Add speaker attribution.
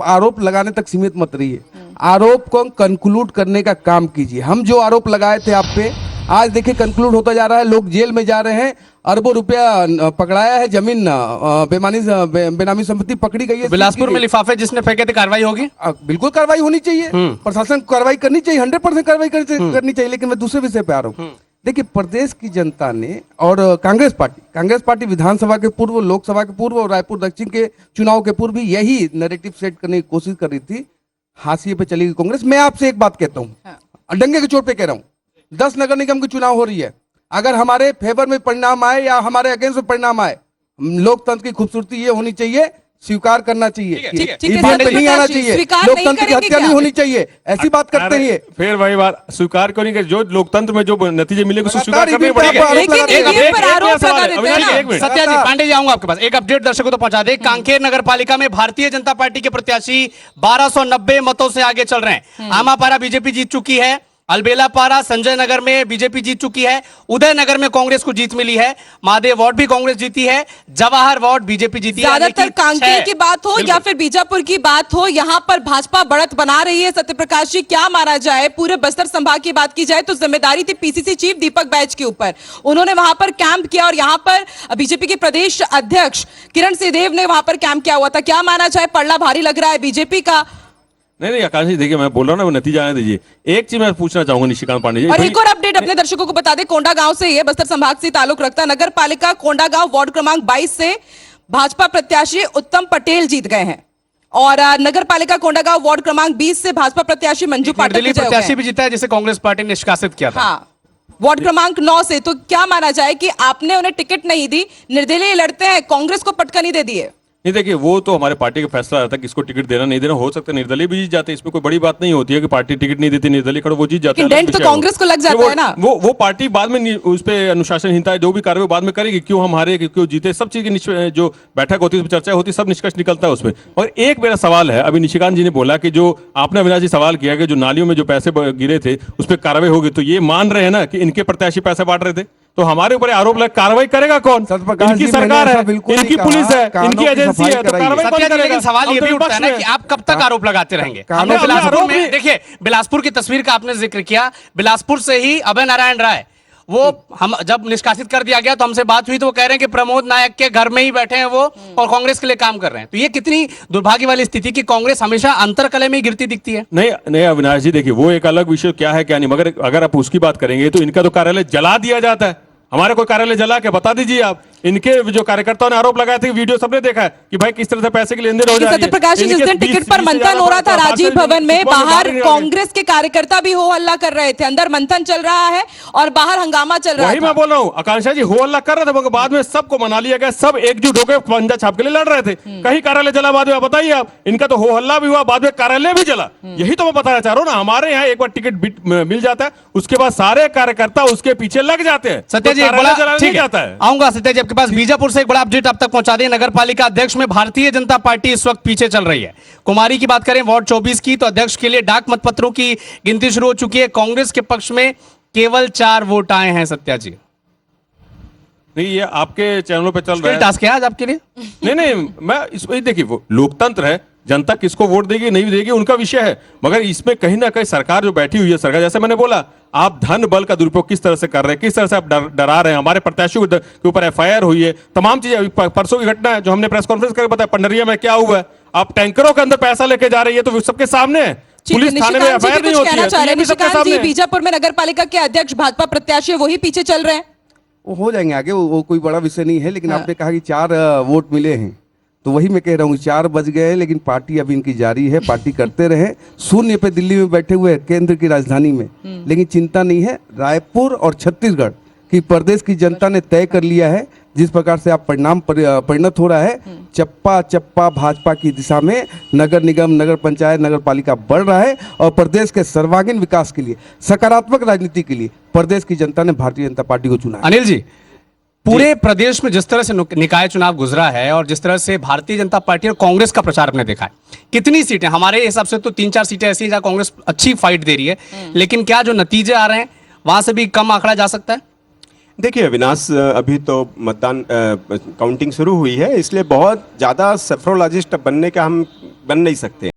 Speaker 1: आप आरोप लगाने तक सीमित मत रहिए, आरोप को कंक्लूड करने का काम कीजिए। हम जो आरोप लगाए थे आप पे, आज देखिए कंक्लूड होता जा रहा है, लोग जेल में जा रहे हैं, अरबों रुपया पकड़ाया है, जमीन बेनामी संपत्ति पकड़ी गई है।
Speaker 2: बिलासपुर में लिफाफे जिसने फेंके थे, कार्रवाई होगी?
Speaker 1: बिल्कुल कार्रवाई होनी चाहिए, प्रशासन कार्रवाई करनी चाहिए, 100% कार्रवाई करनी चाहिए। लेकिन मैं दूसरे विषय पे आ रहा हूँ। देखिए, प्रदेश की जनता ने और कांग्रेस पार्टी विधानसभा के पूर्व, लोकसभा के पूर्व और रायपुर दक्षिण के चुनाव के पूर्व भी यही नैरेटिव सेट करने की कोशिश कर रही थी। हाशिए पे चली गई कांग्रेस। मैं आपसे एक बात कहता हूँ, डंगे के चोट पे कह रहा हूँ, 10 नगर निगम की चुनाव हो रही है, अगर हमारे फेवर में परिणाम आए या हमारे अगेंस्ट में परिणाम आए, लोकतंत्र की खूबसूरती ये होनी चाहिए, स्वीकार करना चाहिए, नहीं आना चाहिए, लोकतंत्र की हत्या नहीं होनी चाहिए, ऐसी बात करते हैं।
Speaker 3: फिर वही बात, स्वीकार क्यों नहीं कर, जो लोकतंत्र में जो नतीजे मिलेंगे उसको स्वीकार करने
Speaker 2: पड़ेगा। सत्या जी, पांडे जी आऊंगा आपके पास, एक अपडेट दर्शकों तो पहुंचा दे। कांकेर नगर पालिका में भारतीय जनता पार्टी के प्रत्याशी 1290 मतों से आगे चल रहे हैं। आमापारा बीजेपी जीत चुकी है, अलबेलापारा संजय नगर में बीजेपी जीत चुकी है, उदयनगर में कांग्रेस को जीत मिली है, महादेव वार्ड भी कांग्रेस जीती है, जवाहर वार्ड बीजेपी जीती है।
Speaker 4: ज्यादातर कांकेर की बात हो या फिर बीजापुर की बात हो, यहां पर भाजपा बढ़त बना रही है। सत्यप्रकाश जी, क्या माना जाए, पूरे बस्तर संभाग की बात की जाए तो जिम्मेदारी थी पीसीसी चीफ दीपक बैज के ऊपर, उन्होंने वहां पर कैंप किया और यहां पर बीजेपी के प्रदेश अध्यक्ष किरण सिंहदेव ने वहां पर कैंप किया हुआ था। क्या माना जाए, पलड़ा भारी लग रहा है बीजेपी का?
Speaker 3: नहीं आकाश जी, देखिए मैं बोल रहा हूँ ना, वो नतीजा आने दीजिए। एक चीज मैं पूछना चाहूंगा निशिकांत पांडे जी,
Speaker 4: और एक और अपडेट अपने दर्शकों को बता दें, कोंडागांव से ये बस्तर संभाग से ताल्लुक रखता नगर पालिका कोंडागांव वार्ड क्रमांक 22 से भाजपा प्रत्याशी उत्तम पटेल जीत गए हैं और नगर पालिका कोंडागांव वार्ड क्रमांक 20 से भाजपा प्रत्याशी मंजू पाठक
Speaker 2: प्रत्याशी भी जीता है, जिसे कांग्रेस पार्टी ने निष्कासित किया था।
Speaker 4: हाँ, वार्ड क्रमांक 9 से। तो क्या माना जाए कि आपने उन्हें टिकट नहीं दी, निर्दलीय लड़ते हैं, कांग्रेस को पटकनी दे दिए?
Speaker 3: नहीं, देखिए वो तो हमारे पार्टी का फैसला रहता है किसको टिकट देना नहीं देना। हो सकता है निर्दलीय भी जीत जाते हैं, इसमें कोई बड़ी बात नहीं होती है कि पार्टी टिकट नहीं देती, निर्दलीय खड़ो वो जीत जाते हैं।
Speaker 4: डेंट तो कांग्रेस को लग जाता है ना।
Speaker 3: वो पार्टी बाद में उस पर अनुशासनहीनता जो भी कार्रवाई बाद में करेगी, क्यों हम हारे क्यों जीते, सब चीज की जो बैठक होती है, चर्चा होती है, सब निष्कर्ष निकलता है उसमें। और एक मेरा सवाल है, अभी निशिकांत जी ने बोला कि जो आपने अविनाश जी सवाल किया कि जो नालियों में जो पैसे गिरे थे उस पर कार्रवाई होगी, तो ये मान रहे हैं ना कि इनके प्रत्याशी पैसे बांट रहे थे, तो हमारे ऊपर आरोप लगा, कार्रवाई करेगा कौन? इनकी सरकार है, इनकी पुलिस है, इनकी एजेंसी है, तो कार्रवाई कौन करेगा?
Speaker 2: लेकिन सवाल ये भी उठता है ना कि आप कब तक आरोप लगाते रहेंगे? हमने बिलासपुर में, देखिए बिलासपुर की तस्वीर का आपने जिक्र किया, बिलासपुर से ही अभय नारायण राय, वो हम जब निष्कासित कर दिया गया तो हमसे बात हुई तो वो कह रहे हैं कि प्रमोद नायक के घर में ही बैठे हैं वो और कांग्रेस के लिए काम कर रहे हैं। तो ये कितनी दुर्भाग्य वाली स्थिति कि कांग्रेस हमेशा अंतरकलह में ही गिरती दिखती है।
Speaker 3: नहीं अविनाश जी, देखिए वो एक अलग विषय क्या है क्या नहीं, मगर अगर आप उसकी बात करेंगे तो इनका तो कार्यालय जला दिया जाता है। हमारे कोई कार्यालय जला के बता दीजिए आप। इनके जो कार्यकर्ताओं ने आरोप लगाए थे, वीडियो सबने देखा है कि भाई किस तरह से पैसे के लेन देन हो जा रही है।
Speaker 4: सत्यप्रकाश जी, जिस दिन टिकट पर मंथन हो रहा था राजीव भवन में, बाहर कांग्रेस के कार्यकर्ता भी हो हल्ला कर रहे थे, अंदर मंथन चल रहा है और बाहर हंगामा चल रहा है।
Speaker 3: वही मैं बोल रहा हूँ, आकांक्षा जी हो हल्ला कर रहे थे, मगर बाद में सबको मना लिया गया, सब एकजुट होकर पंजा छाप के लिए लड़ रहे थे। कहीं कार्यालय जला बाद में, बताइए आप। इनका तो हो हल्ला भी हुआ, बाद में कार्यालय भी जला। यही तो मैं बताना चाह रहा हूँ ना, हमारे यहाँ एक बार टिकट मिल जाता है, उसके बाद सारे कार्यकर्ता उसके पीछे लग जाते हैं।
Speaker 2: सत्या जी आऊंगा, सत्या जी आपके पास बीजापुर से बड़ा अपडेट आप तक पहुंचा दें। नगर पालिका अध्यक्ष में भारतीय जनता पार्टी इस वक्त पीछे चल रही है। कुमारी की बात करें वार्ड 24 की, तो अध्यक्ष के लिए डाक मतपत्रों की गिनती शुरू हो चुकी है। कांग्रेस के पक्ष में केवल 4 वोट आए हैं। सत्या जी,
Speaker 3: नहीं ये आपके चैनलों पे चल रहा है,
Speaker 2: टास्क है आज आपके लिए।
Speaker 3: नहीं मैं इसमें, देखिए वो लोकतंत्र है, जनता किसको वोट देगी नहीं देगी उनका विषय है, मगर इसमें कहीं ना कहीं सरकार जो बैठी हुई है, सरकार जैसे मैंने बोला, आप धन बल का दुरुपयोग किस तरह से कर रहे हैं, किस तरह से आप डरा रहे हैं। हमारे प्रत्याशियों के ऊपर FIR हुई है, तमाम चीजें। परसों की घटना है जो हमने प्रेस कॉन्फ्रेंस करके बताया, पंडरिया में क्या हुआ है। आप टैंकरों के अंदर पैसा लेके जा रही है, तो सबके सामने है, पुलिस थाने में FIR नहीं होती है।
Speaker 4: बीजापुर में नगर पालिका के अध्यक्ष भाजपा प्रत्याशी वही पीछे चल रहे हैं,
Speaker 1: वो हो जाएंगे आगे, वो कोई बड़ा विषय नहीं है। लेकिन आपने कहा कि 4 वोट मिले हैं, तो वही मैं कह रहा हूँ, 4 बज गए, लेकिन पार्टी अभी इनकी जारी है, पार्टी करते रहे। शून्य पे दिल्ली में बैठे हुए केंद्र की राजधानी में, लेकिन चिंता नहीं है। रायपुर और छत्तीसगढ़ की प्रदेश की जनता ने तय कर लिया है, जिस प्रकार से आप परिणत हो रहा है, चप्पा चप्पा भाजपा की दिशा में नगर निगम, नगर पंचायत, नगर पालिका बढ़ रहा है। और प्रदेश के सर्वांगीण विकास के लिए, सकारात्मक राजनीति के लिए प्रदेश की जनता ने भारतीय जनता पार्टी को चुना है।
Speaker 2: अनिल जी, पूरे प्रदेश में जिस तरह से निकाय चुनाव गुजरा है और जिस तरह से भारतीय जनता पार्टी और कांग्रेस का प्रचार आपने देखा है, कितनी सीटें, हमारे हिसाब से तो 3-4 सीटें ऐसी हैं जहां कांग्रेस अच्छी फाइट दे रही है, लेकिन क्या जो नतीजे आ रहे हैं वहां से भी कम आंकड़ा जा सकता है?
Speaker 5: देखिए अविनाश, अभी तो मतदान काउंटिंग शुरू हुई है, इसलिए बहुत ज़्यादा सेफ्रोलॉजिस्ट बनने का हम बन नहीं सकते।